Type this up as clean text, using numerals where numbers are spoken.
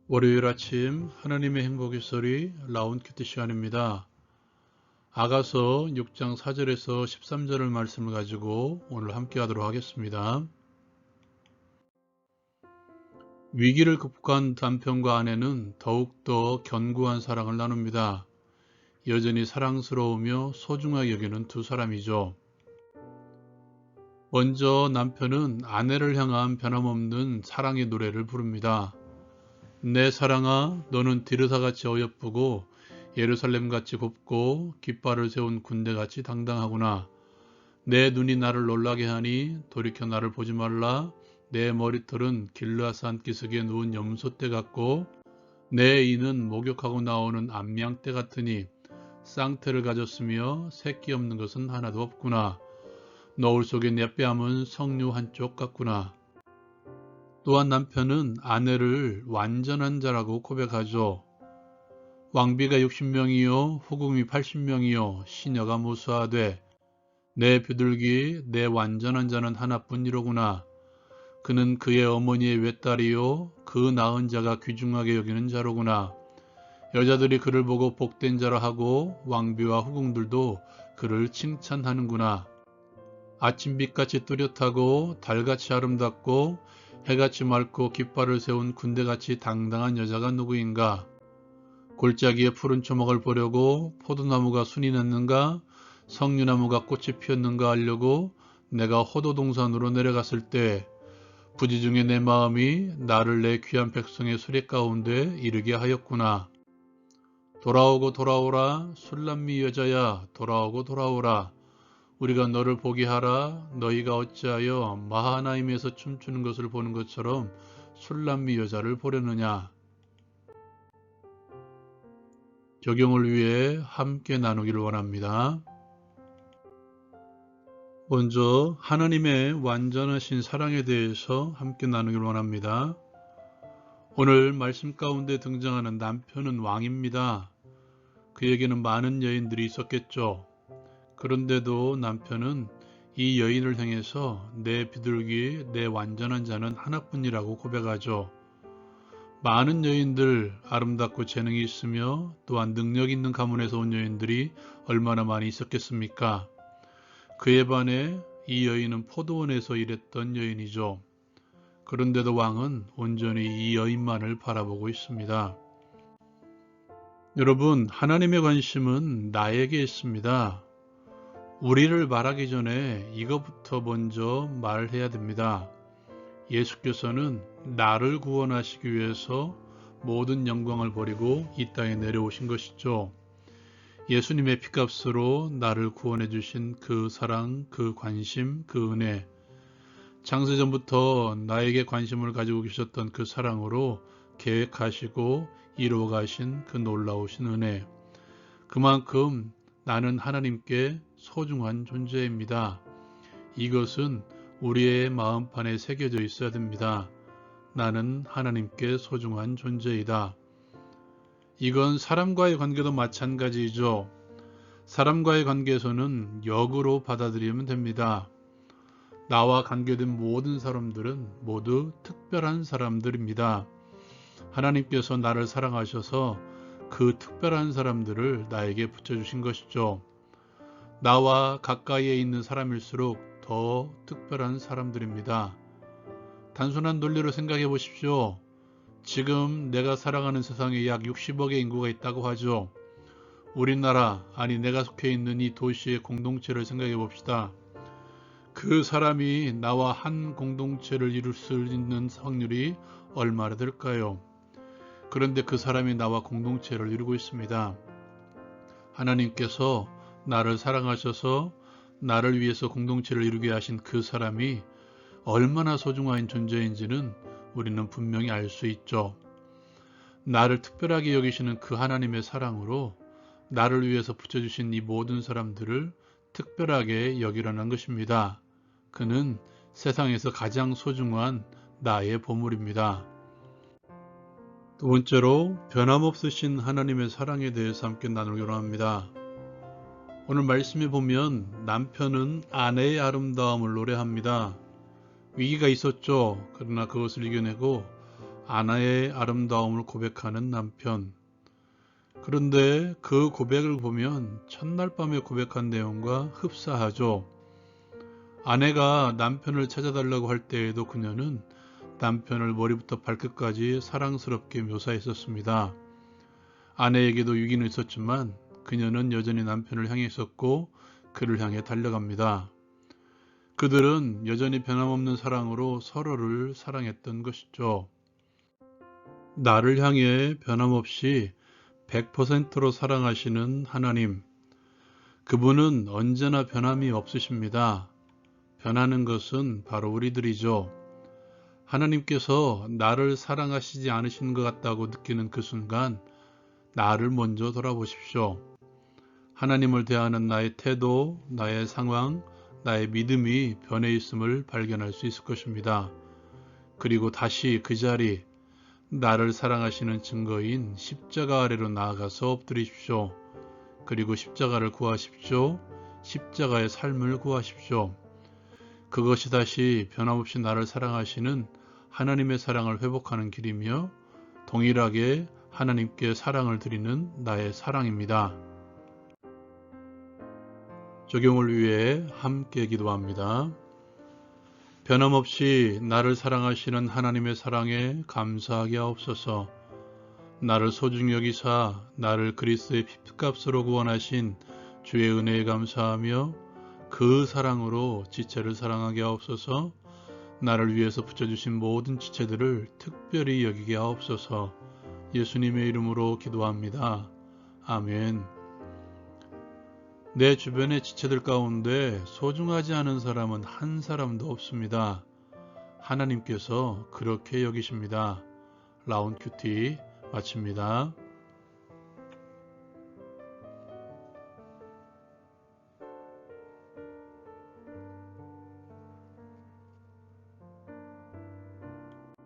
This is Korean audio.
월요일 아침 하나님의 행복의 소리 라운키트 시간입니다. 아가서 6장 4절에서 13절을 말씀을 가지고 오늘 함께 하도록 하겠습니다. 위기를 극복한 남편과 아내는 더욱더 견고한 사랑을 나눕니다. 여전히 사랑스러우며 소중하게 여기는 두 사람이죠. 먼저 남편은 아내를 향한 변함없는 사랑의 노래를 부릅니다. 내 사랑아, 너는 디르사같이 어여쁘고 예루살렘같이 곱고 깃발을 세운 군대같이 당당하구나. 내 눈이 나를 놀라게 하니 돌이켜 나를 보지 말라. 내 머리털은 길르앗산 기슭에 누운 염소떼 같고 내 이는 목욕하고 나오는 암양떼 같으니 쌍태를 가졌으며 새끼 없는 것은 하나도 없구나. 너울 속에 내 뺨은 석류 한쪽 같구나. 또한 남편은 아내를 완전한 자라고 고백하죠. 왕비가 60명이요 후궁이 80명이요 시녀가 무수하되 내 비둘기 내 완전한 자는 하나뿐이로구나. 그는 그의 어머니의 외딸이요 그 낳은 자가 귀중하게 여기는 자로구나. 여자들이 그를 보고 복된 자라 하고 왕비와 후궁들도 그를 칭찬하는구나. 아침빛같이 뚜렷하고 달같이 아름답고 해같이 맑고 깃발을 세운 군대같이 당당한 여자가 누구인가? 골짜기에 푸른 초목을 보려고 포도나무가 순이 났는가? 석류나무가 꽃이 피었는가 하려고 내가 호도동산으로 내려갔을 때 부지중에 내 마음이 나를 내 귀한 백성의 수레 가운데 이르게 하였구나. 돌아오고 돌아오라 술람미 여자야 돌아오고 돌아오라. 우리가 너를 보게 하라. 너희가 어찌하여 마하나임에서 춤추는 것을 보는 것처럼 술람미 여자를 보려느냐. 적용을 위해 함께 나누기를 원합니다. 먼저 하나님의 완전하신 사랑에 대해서 함께 나누기를 원합니다. 오늘 말씀 가운데 등장하는 남편은 왕입니다. 그에게는 많은 여인들이 있었겠죠. 그런데도 남편은 이 여인을 향해서 내 비둘기, 내 완전한 자는 하나뿐이라고 고백하죠. 많은 여인들, 아름답고 재능이 있으며 또한 능력 있는 가문에서 온 여인들이 얼마나 많이 있었겠습니까? 그에 반해 이 여인은 포도원에서 일했던 여인이죠. 그런데도 왕은 온전히 이 여인만을 바라보고 있습니다. 여러분, 하나님의 관심은 나에게 있습니다. 우리를 말하기 전에 이것부터 먼저 말해야 됩니다. 예수께서는 나를 구원하시기 위해서 모든 영광을 버리고 이 땅에 내려오신 것이죠. 예수님의 피값으로 나를 구원해 주신 그 사랑, 그 관심, 그 은혜, 창세전부터 나에게 관심을 가지고 계셨던 그 사랑으로 계획하시고 이루어 가신 그 놀라우신 은혜, 그만큼 나는 하나님께 소중한 존재입니다. 이것은 우리의 마음판에 새겨져 있어야 됩니다. 나는 하나님께 소중한 존재이다. 이건 사람과의 관계도 마찬가지이죠. 사람과의 관계에서는 역으로 받아들이면 됩니다. 나와 관계된 모든 사람들은 모두 특별한 사람들입니다. 하나님께서 나를 사랑하셔서 그 특별한 사람들을 나에게 붙여주신 것이죠. 나와 가까이에 있는 사람일수록 더 특별한 사람들입니다. 단순한 논리로 생각해 보십시오. 지금 내가 살아가는 세상에 약 60억의 인구가 있다고 하죠. 우리나라, 아니 내가 속해 있는 이 도시의 공동체를 생각해 봅시다. 그 사람이 나와 한 공동체를 이룰 수 있는 확률이 얼마나 될까요? 그런데 그 사람이 나와 공동체를 이루고 있습니다. 하나님께서 나를 사랑하셔서 나를 위해서 공동체를 이루게 하신 그 사람이 얼마나 소중한 존재인지는 우리는 분명히 알 수 있죠. 나를 특별하게 여기시는 그 하나님의 사랑으로 나를 위해서 붙여주신 이 모든 사람들을 특별하게 여기려는 것입니다. 그는 세상에서 가장 소중한 나의 보물입니다. 두 번째로 변함없으신 하나님의 사랑에 대해서 함께 나누기로 합니다. 오늘 말씀에 보면 남편은 아내의 아름다움을 노래합니다. 위기가 있었죠. 그러나 그것을 이겨내고 아내의 아름다움을 고백하는 남편. 그런데 그 고백을 보면 첫날 밤에 고백한 내용과 흡사하죠. 아내가 남편을 찾아달라고 할 때에도 그녀는 남편을 머리부터 발끝까지 사랑스럽게 묘사했었습니다. 아내에게도 위기는 있었지만 그녀는 여전히 남편을 향해 있었고 그를 향해 달려갑니다. 그들은 여전히 변함없는 사랑으로 서로를 사랑했던 것이죠. 나를 향해 변함없이 100%로 사랑하시는 하나님. 그분은 언제나 변함이 없으십니다. 변하는 것은 바로 우리들이죠. 하나님께서 나를 사랑하시지 않으신 것 같다고 느끼는 그 순간 나를 먼저 돌아보십시오. 하나님을 대하는 나의 태도, 나의 상황, 나의 믿음이 변해 있음을 발견할 수 있을 것입니다. 그리고 다시 그 자리, 나를 사랑하시는 증거인 십자가 아래로 나아가서 엎드리십시오. 그리고 십자가를 구하십시오. 십자가의 삶을 구하십시오. 그것이 다시 변함없이 나를 사랑하시는 하나님의 사랑을 회복하는 길이며 동일하게 하나님께 사랑을 드리는 나의 사랑입니다. 적용을 위해 함께 기도합니다. 변함없이 나를 사랑하시는 하나님의 사랑에 감사하게 하옵소서. 나를 소중히 여기사 나를 그리스도의 피값으로 구원하신 주의 은혜에 감사하며 그 사랑으로 지체를 사랑하게 하옵소서. 나를 위해서 붙여주신 모든 지체들을 특별히 여기게 하옵소서. 예수님의 이름으로 기도합니다. 아멘. 내 주변의 지체들 가운데 소중하지 않은 사람은 한 사람도 없습니다. 하나님께서 그렇게 여기십니다. 라운 큐티 마칩니다.